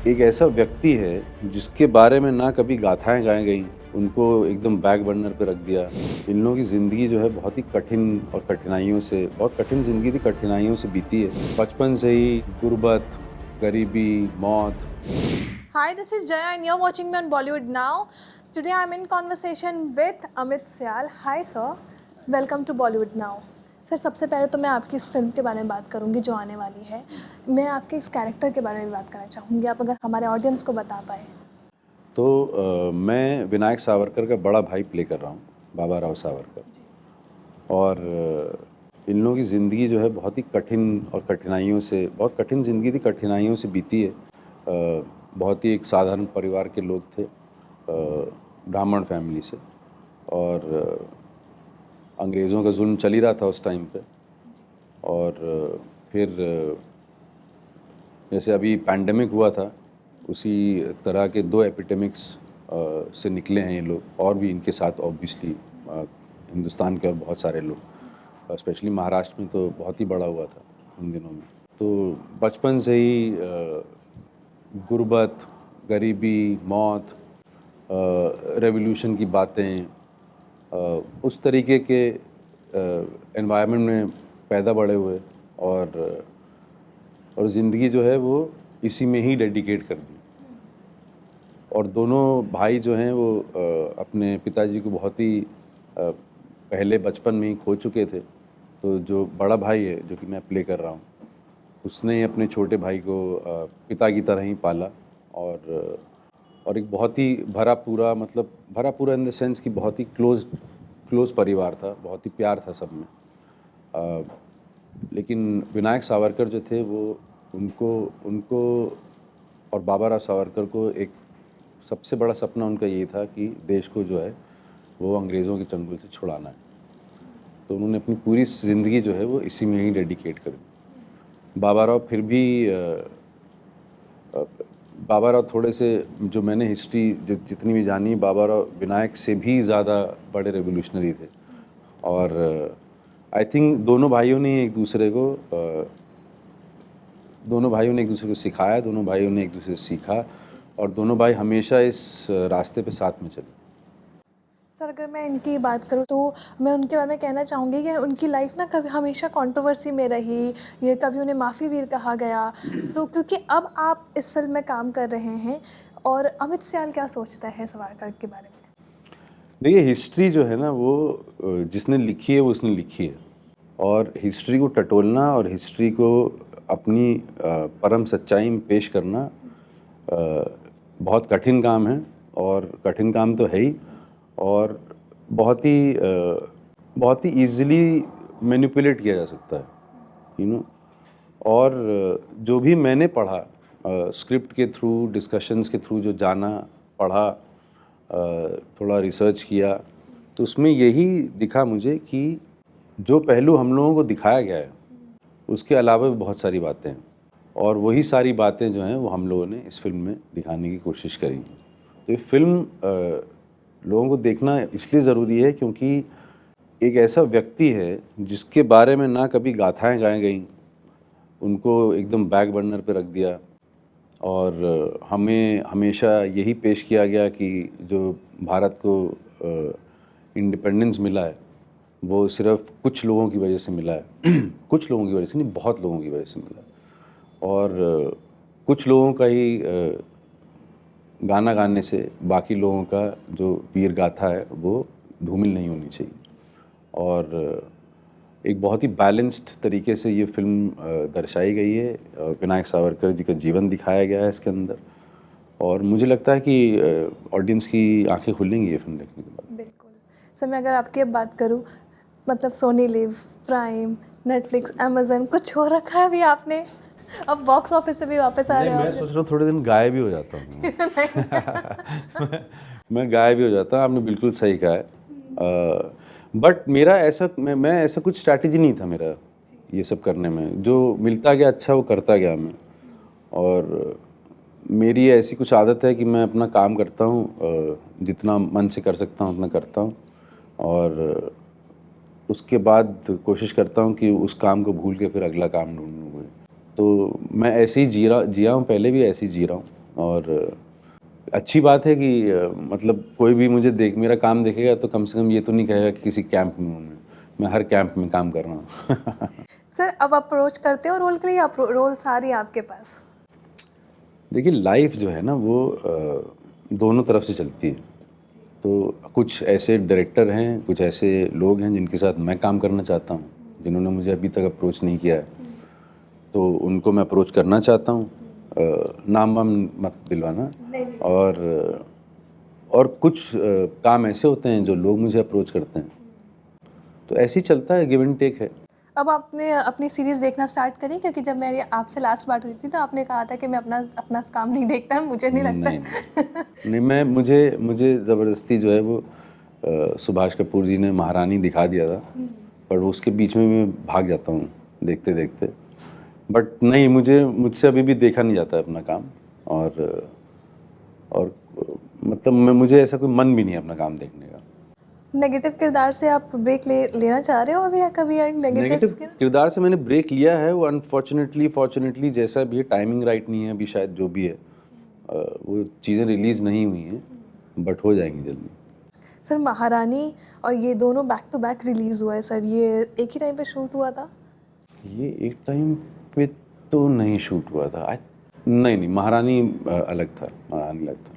एक ऐसा व्यक्ति है जिसके बारे में ना कभी गाथाएं गाई गई, उनको एकदम बैक बर्नर पे रख दिया। इन लोगों की ज़िंदगी जो है बहुत ही कठिन और कठिनाइयों से, बहुत कठिन ज़िंदगी थी, कठिनाइयों से बीती है। बचपन से ही गुर्बत, गरीबी, मौत। Hi, this is Jaya and you're watching me on Bollywood Now. Today I'm in conversation with Amit Syal. Hi sir, welcome to Bollywood Now. Sir सबसे पहले तो मैं आपकी इस फिल्म के बारे में बात करूंगी जो आने वाली है। मैं आपके इस कैरेक्टर के बारे में बात करना चाहूँगी, आप अगर हमारे ऑडियंस को बता पाए। तो मैं विनायक सावरकर का बड़ा भाई प्ले कर रहा हूँ, बाबा राव सावरकर। और इन लोगों की ज़िंदगी जो है बहुत ही कठिन और कठिनाइयों से, बहुत कठिन ज़िंदगी थी, कठिनाइयों से बीती है। बहुत ही एक साधारण परिवार के लोग थे, ब्राह्मण फैमिली से। और अंग्रेज़ों का जुल्म चल ही रहा था उस टाइम पे। और फिर जैसे अभी पैंडेमिक हुआ था, उसी तरह के दो एपिडेमिक्स से निकले हैं ये लोग, और भी इनके साथ ऑब्वियसली हिंदुस्तान के और बहुत सारे लोग, स्पेशली महाराष्ट्र में तो बहुत ही बड़ा हुआ था उन दिनों में। तो बचपन से ही गुर्बत, गरीबी, मौत, रेवोल्यूशन की बातें, उस तरीके के एनवायरनमेंट में पैदा बड़े हुए। और ज़िंदगी जो है वो इसी में ही डेडिकेट कर दी। और दोनों भाई जो हैं वो अपने पिताजी को बहुत ही पहले बचपन में ही खो चुके थे। तो जो बड़ा भाई है, जो कि मैं प्ले कर रहा हूँ, उसने ही अपने छोटे भाई को पिता की तरह ही पाला। और एक बहुत ही भरा पूरा, मतलब भरा पूरा इन द सेंस कि बहुत ही क्लोज परिवार था, बहुत ही प्यार था सब में। लेकिन विनायक सावरकर जो थे वो उनको उनको और बाबा राव सावरकर को एक सबसे बड़ा सपना उनका ये था कि देश को जो है वो अंग्रेज़ों के चंगुल से छुड़ाना है। तो उन्होंने अपनी पूरी ज़िंदगी जो है वो इसी में ही डेडिकेट कर दी। बाबा राव फिर भी बाबा राव थोड़े से, जो मैंने हिस्ट्री जितनी भी जानी, बाबा राव विनायक से भी ज़्यादा बड़े रेवोल्यूशनरी थे। और आई थिंक दोनों भाइयों ने एक दूसरे को सिखाया, दोनों भाइयों ने एक दूसरे से सीखा, और दोनों भाई हमेशा इस रास्ते पे साथ में चले। सर अगर मैं इनकी बात करूँ तो मैं उनके बारे में कहना चाहूँगी कि उनकी लाइफ ना कभी हमेशा कंट्रोवर्सी में रही, ये कभी उन्हें माफ़ी वीर कहा गया। तो क्योंकि अब आप इस फिल्म में काम कर रहे हैं, और अमित सियाल क्या सोचता है सावरकर के बारे में? देखिए, हिस्ट्री जो है ना वो जिसने लिखी है वो उसने लिखी है। और हिस्ट्री को टटोलना और हिस्ट्री को अपनी परम सच्चाई में पेश करना बहुत कठिन काम है। और कठिन काम तो है ही, और बहुत ही ईज़िली मैनिपुलेट किया जा सकता है, यू नो। और जो भी मैंने पढ़ा, स्क्रिप्ट के थ्रू, डिस्कशंस के थ्रू जो जाना, पढ़ा, थोड़ा रिसर्च किया, तो उसमें यही दिखा मुझे कि जो पहलू हम लोगों को दिखाया गया है उसके अलावा भी बहुत सारी बातें हैं। और वही सारी बातें जो हैं वो हम लोगों ने इस फिल्म में दिखाने की कोशिश करी। तो ये फिल्म लोगों को देखना इसलिए ज़रूरी है क्योंकि एक ऐसा व्यक्ति है जिसके बारे में ना कभी गाथाएं गाई गई, उनको एकदम बैक बर्नर पे रख दिया। और हमें हमेशा यही पेश किया गया कि जो भारत को इंडिपेंडेंस मिला है वो सिर्फ कुछ लोगों की वजह से मिला है। कुछ लोगों की वजह से नहीं, बहुत लोगों की वजह से मिला है। और कुछ लोगों का ही गाना गाने से बाकी लोगों का जो वीर गाथा है वो धूमिल नहीं होनी चाहिए। और एक बहुत ही बैलेंस्ड तरीके से ये फिल्म दर्शाई गई है। विनायक सावरकर जी का जीवन दिखाया गया है इसके अंदर। और मुझे लगता है कि ऑडियंस की आंखें खुलेंगी ये फिल्म देखने के बाद। बिल्कुल। सर मैं अगर आपकी अब बात करूँ, मतलब Sony Liv, Prime, Netflix, Amazon, कुछ हो रखा है अभी आपने? अब बॉक्स ऑफिस से भी वापस आ नहीं, रहे हो मैं आप। सोच रहा हूँ थोड़े दिन गायब ही हो जाता हूँ। मैं गायब ही हो जाता हूँ, आपने बिल्कुल सही कहा है। बट मेरा ऐसा, मैं ऐसा कुछ स्ट्रैटेजी नहीं था मेरा ये सब करने में। जो मिलता गया अच्छा वो करता गया मैं। और मेरी ऐसी कुछ आदत है कि मैं अपना काम करता हूँ, जितना मन से कर सकता हूँ उतना करता हूँ। और उसके बाद कोशिश करता हूँ कि उस काम को भूल के फिर अगला काम ढूंढूँ। तो मैं ऐसे ही जिया हूँ, पहले भी ऐसे ही जी रहा हूँ। और अच्छी बात है कि मतलब कोई भी मुझे मेरा काम देखेगा तो कम से कम ये तो नहीं कहेगा कि किसी कैंप में हूँ मैं हर कैंप में काम कर रहा हूँ। सर अब अप्रोच करते हो रोल के लिए, रोल सारी आपके पास? देखिए लाइफ जो है ना वो दोनों तरफ से चलती है। तो कुछ ऐसे डायरेक्टर हैं, कुछ ऐसे लोग हैं जिनके साथ मैं काम करना चाहता हूँ, जिन्होंने मुझे अभी तक अप्रोच नहीं किया है, तो उनको मैं अप्रोच करना चाहता हूँ। नाम वाम मत दिलवाना। और कुछ काम ऐसे होते हैं जो लोग मुझे अप्रोच करते हैं, तो ऐसे ही चलता है, गिव एंड टेक है। अब आपने अपनी सीरीज़ देखना स्टार्ट करी? क्योंकि जब मेरी आपसे लास्ट बात हुई थी तो आपने कहा था कि मैं अपना अपना काम नहीं देखता, मुझे नहीं लगता। नहीं नहीं, मैं मुझे ज़बरदस्ती जो है वो सुभाष कपूर जी ने महारानी दिखा दिया था, पर उसके बीच में मैं भाग जाता हूँ देखते देखते। बट नहीं, मुझसे अभी भी देखा नहीं जाता है अपना काम। और मतलब मुझे ऐसा कोई मन भी नहीं है अपना काम देखने का। नेगेटिव किरदार से आप ब्रेक लेना चाह रहे हो अभी, या कभी नेगेटिव नेगेटिव? किरदार से मैंने ब्रेक लिया है, वो अनफॉर्चुनेटली फॉर्चुनेटली जैसा भी है, टाइमिंग राइट नहीं है अभी शायद, जो भी है वो चीज़ें रिलीज़ नहीं हुई हैं, बट हो जाएंगी जल्दी। सर महारानी और ये दोनों बैक टू बैक रिलीज़ हुआ है सर, ये एक ही टाइम पे शूट हुआ था? ये एक टाइम पे तो नहीं शूट हुआ था। नहीं, महारानी अलग था, महारानी अलग था।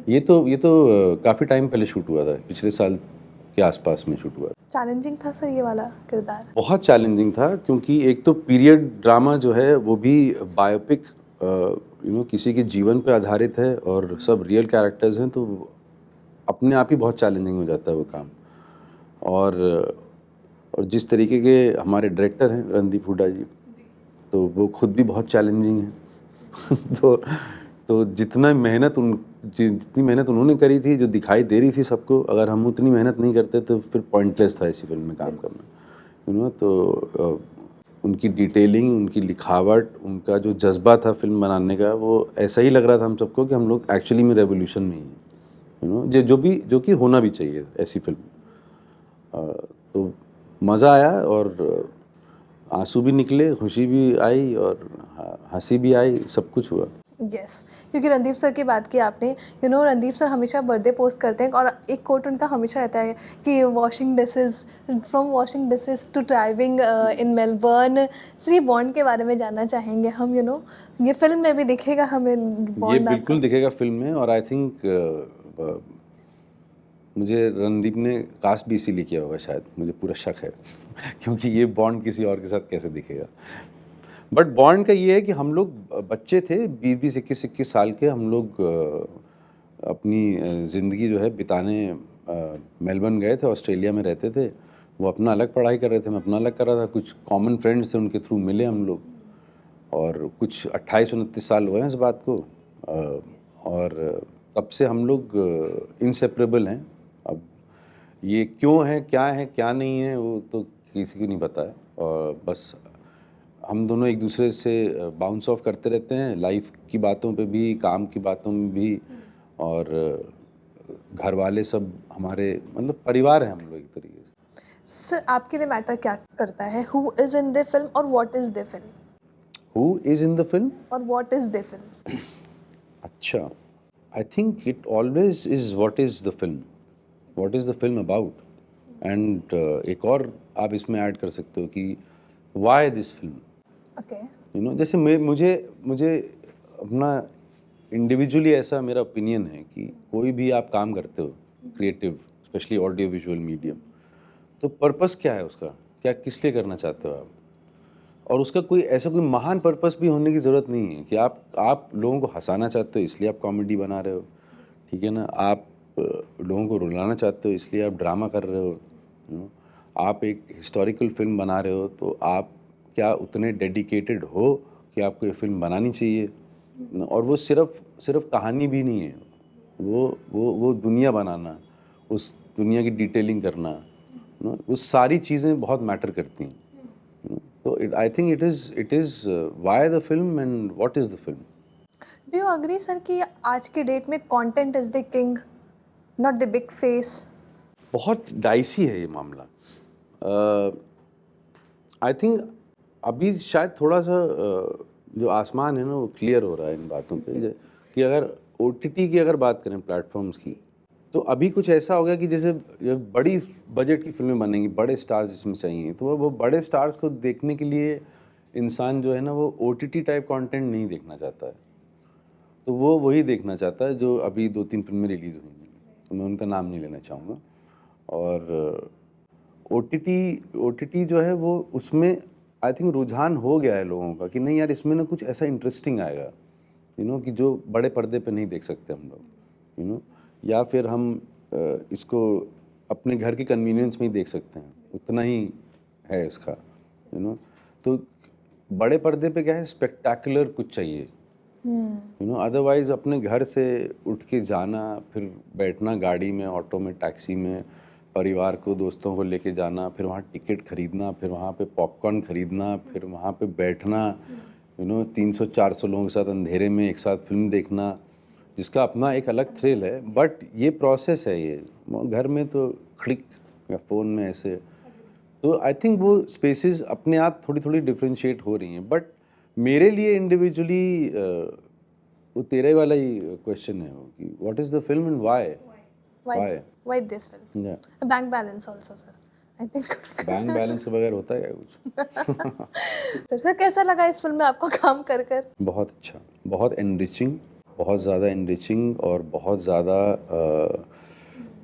ये तो काफ़ी टाइम पहले शूट हुआ था, पिछले साल के आसपास में शूट हुआ था। चैलेंजिंग था सर ये वाला किरदार? बहुत चैलेंजिंग था, क्योंकि एक तो पीरियड ड्रामा जो है वो भी बायोपिक किसी के जीवन पे आधारित है और सब रियल कैरेक्टर्स हैं, तो अपने आप ही बहुत चैलेंजिंग हो जाता है वो काम। और जिस तरीके के हमारे डायरेक्टर हैं रणदीप हुड्डा जी, तो वो खुद भी बहुत चैलेंजिंग हैं। तो जितनी मेहनत उन्होंने करी थी, जो दिखाई दे रही थी सबको, अगर हम उतनी मेहनत नहीं करते तो फिर पॉइंटलेस था ऐसी फिल्म में काम करना। तो उनकी डिटेलिंग, उनकी लिखावट, उनका जो जज्बा था फिल्म बनाने का, वो ऐसा ही लग रहा था हम सबको कि हम लोग एक्चुअली में रेवोल्यूशन में ही हैं। जो कि होना भी चाहिए ऐसी फिल्म। तो मज़ा आया, और आंसू भी निकले, खुशी भी आई और हंसी भी आई, सब कुछ हुआ। यस, क्योंकि रणदीप सर की बात की आपने, रणदीप सर हमेशा बर्थडे पोस्ट करते हैं और एक कोट उनका हमेशा रहता है कि washing dishes, from washing dishes to driving in Melbourne. Sir ये बॉन्ड के बारे में जानना चाहेंगे हम, ये फिल्म में भी दिखेगा हमें ये बॉन्ड? बिल्कुल दिखेगा फिल्म में, और आई थिंक मुझे रणदीप ने कास्ट भी इसीलिए किया होगा शायद, मुझे पूरा शक है। क्योंकि ये बॉन्ड किसी और के साथ कैसे दिखेगा। बट बॉन्ड का ये है कि हम लोग बच्चे थे, 20-21 साल के, हम लोग अपनी ज़िंदगी जो है बिताने मेलबर्न गए थे, ऑस्ट्रेलिया में रहते थे। वो अपना अलग पढ़ाई कर रहे थे, मैं अपना अलग कर रहा था। कुछ कॉमन फ्रेंड्स थे, उनके थ्रू मिले हम लोग, और कुछ 28-29 साल हुए हैं इस बात को। और तब से हम लोग इंसेपरेबल हैं। अब ये क्यों है, क्या नहीं है, वो तो किसी को नहीं पता है। और बस हम दोनों एक दूसरे से बाउंस ऑफ करते रहते हैं, लाइफ की बातों पे भी, काम की बातों में भी, और घर वाले सब हमारे मतलब परिवार हैं हम लोग एक तरीके से। सर आपके लिए मैटर क्या करता है, who is in the film और what is the film? Who is in the film और व्हाट इज़ द फिल्म? अच्छा, I think it always is what is the film, what is the film about. And एक और आप इसमें add कर सकते हो कि वाई दिस फिल्म। ओके। जैसे मुझे अपना इंडिविजुअली ऐसा मेरा ओपिनियन है कि कोई भी आप काम करते हो creative, specially audio visual medium, तो पर्पस क्या है उसका, क्या किस लिए करना चाहते हो आप। और उसका कोई महान पर्पस भी होने की ज़रूरत नहीं है कि आप लोगों को हंसाना चाहते हो इसलिए आप कॉमेडी बना रहे हो, ठीक है ना। आप लोगों को रुलाना चाहते हो इसलिए आप ड्रामा कर रहे हो, आप एक हिस्टोरिकल फिल्म बना रहे हो, तो आप क्या उतने डेडिकेटेड हो कि आपको ये फिल्म बनानी चाहिए। और वो सिर्फ कहानी भी नहीं है, वो दुनिया बनाना, उस दुनिया की डिटेलिंग करना, वो सारी चीज़ें बहुत मैटर करती हैं। तो आई think it is why the film and what is the film. Do you agree sir कि आज के डेट में content is the king, not the big face? बहुत डाइसी है ये मामला। आई थिंक अभी शायद थोड़ा सा जो आसमान है ना वो क्लियर हो रहा है इन बातों पे। कि अगर OTT की अगर बात करें प्लेटफॉर्म्स की, तो अभी कुछ ऐसा हो गया कि जैसे ये बड़ी बजट की फिल्में बनेंगी, बड़े स्टार्स इसमें चाहिए, तो वो बड़े स्टार्स को देखने के लिए इंसान जो है ना वो OTT टाइप कंटेंट नहीं देखना चाहता है, तो वो वही देखना चाहता है जो अभी 2-3 फिल्में रिलीज़ हुई हैं, तो मैं उनका नाम नहीं लेना चाहूँगा। और OTT जो है वो उसमें आई थिंक रुझान हो गया है लोगों का कि नहीं यार इसमें ना कुछ ऐसा इंटरेस्टिंग आएगा, कि जो बड़े पर्दे पे नहीं देख सकते हम लोग, या फिर हम इसको अपने घर के कन्वीनियंस में ही देख सकते हैं, उतना ही है इसका, तो बड़े पर्दे पे क्या है, स्पेक्टैकुलर कुछ चाहिए, अदरवाइज अपने घर से उठ के जाना, फिर बैठना गाड़ी में, ऑटो में, टैक्सी में, परिवार को, दोस्तों को लेके जाना, फिर वहाँ टिकट खरीदना, फिर वहाँ पे पॉपकॉर्न खरीदना, फिर वहाँ पे बैठना, 300-400 लोगों के साथ अंधेरे में एक साथ फिल्म देखना, जिसका अपना एक अलग थ्रिल है, बट ये प्रोसेस है, ये घर में तो क्लिक या फ़ोन में ऐसे, तो आई थिंक वो स्पेसेस अपने आप थोड़ी थोड़ी डिफ्रेंशिएट हो रही हैं, बट मेरे लिए इंडिविजुअली वो तेरे वाला ही क्वेश्चन है वो कि what is the film and why Why this film? Bank balance also, sir. I think. Bank balance के बगैर होता है क्या कुछ? सर कैसा लगा इस फिल्म में आपको काम कर कर? बहुत अच्छा, बहुत एनरिचिंग, बहुत ज़्यादा एनरिचिंग और बहुत ज़्यादा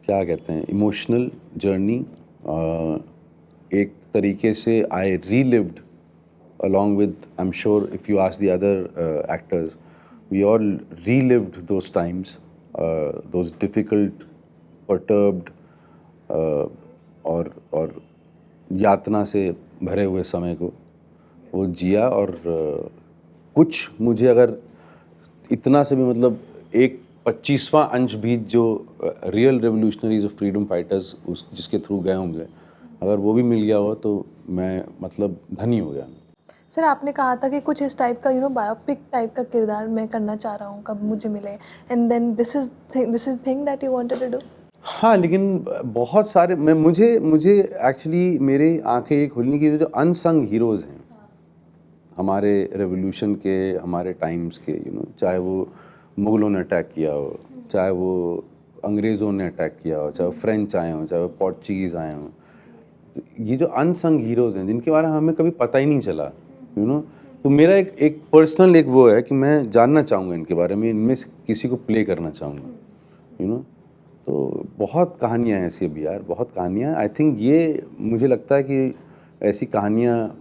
क्या कहते हैं, इमोशनल जर्नी। एक तरीके से आई relieved along with, I'm sure if you ask the other actors, we all relived those times, those difficult, perturbed और यातना से भरे हुए समय को वो जिया। और कुछ मुझे अगर इतना से भी मतलब एक 25वां अंश भी जो real revolutionaries of freedom fighters उस जिसके थ्रू गए होंगे, अगर वो भी मिल गया हो तो मैं मतलब धनी हो गया। सर आपने कहा था कि कुछ इस टाइप का बायोपिक टाइप का किरदार मैं करना चाह रहा हूँ, कब मुझे मिले, and then this is thing that you wanted to do. हाँ, लेकिन बहुत सारे मुझे एक्चुअली मेरी आंखें ये खुलनी की जो अनसंग हीरोज़ हैं हमारे रेवोल्यूशन के, हमारे टाइम्स के, चाहे वो मुग़लों ने अटैक किया हो, चाहे वो अंग्रेज़ों ने अटैक किया हो, चाहे वो फ्रेंच आए हों, चाहे वो पोर्चुगीज़ आए हों, ये जो अनसंग हीरोज़ हैं जिनके बारे में हमें कभी पता ही नहीं चला, तो मेरा एक पर्सनल एक वो है कि मैं जानना चाहूँगा इनके बारे में, इनमें से किसी को प्ले करना चाहूँगा, तो बहुत कहानियाँ हैं ऐसी अभी यार, बहुत कहानियाँ। आई थिंक ये मुझे लगता है कि ऐसी कहानियाँ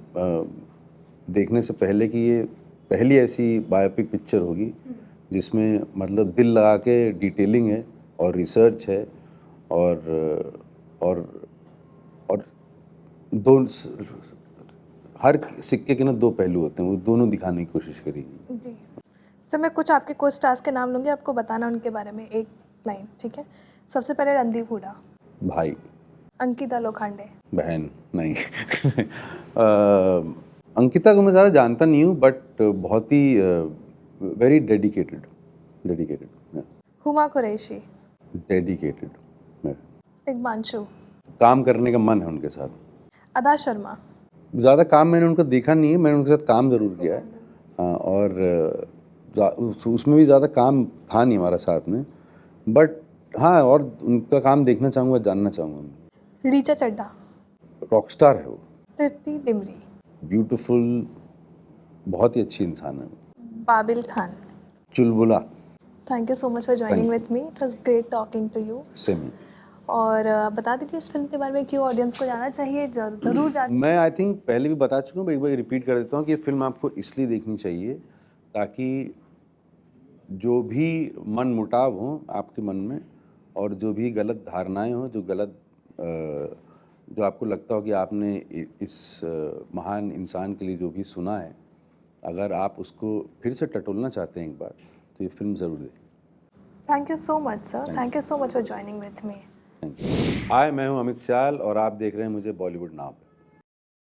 देखने से पहले कि ये पहली ऐसी बायोपिक पिक्चर होगी जिसमें मतलब दिल लगा के डिटेलिंग है और रिसर्च है और दो हर सिक्के के ना दो पहलू होते हैं, वो दोनों दिखाने की कोशिश करेंगे। जी सर, मैं कुछ आपके को स्टार्स के नाम लूँगी, आपको बताना उनके बारे में एक लाइन, ठीक है? सबसे पहले रणदीप हुडा, भाई। अंकिता लोखंडे, बहन नहीं अंकिता को मैं ज़्यादा जानता नहीं हूँ, बट बहुत ही very dedicated Huma Qureshi, dedicated, Tigmanshu, काम करने का मन है उनके साथ। अदा शर्मा, ज़्यादा काम मैंने उनका देखा नहीं है, मैंने उनके साथ काम ज़रूर किया है, हाँ, और उसमें भी ज़्यादा काम था नहीं हमारा साथ में, बट हाँ, और उनका काम देखना चाहूँगा, जानना चाहूँगा। रीचा चड्ढा, रॉकस्टार है वो। तृप्ति डिमरी, ब्यूटीफुल, बहुत ही अच्छी इंसान है। बाबिल खान, चुलबुला। Thank you so much for joining with me, it was great talking to you. Same. और बता दीजिए इस फिल्म के बारे में, क्यों ऑडियंस को जाना चाहिए, ज़रूर जाना। मैं आई थिंक पहले भी बता चुका हूँ, एक बार रिपीट कर देता हूँ कि ये फिल्म आपको इसलिए देखनी चाहिए ताकि जो भी मन मुटाव हो आपके मन में और जो भी गलत धारणाएं हो, जो आपको लगता हो कि आपने इस महान इंसान के लिए जो भी सुना है, अगर आप उसको फिर से टटोलना चाहते हैं एक बार, तो ये फिल्म ज़रूर देखें। Thank you so much sir, thank you so much for joining with me. Hi, मैं हूं अमित स्याल और आप देख रहे हैं मुझे बॉलीवुड नाउ पे।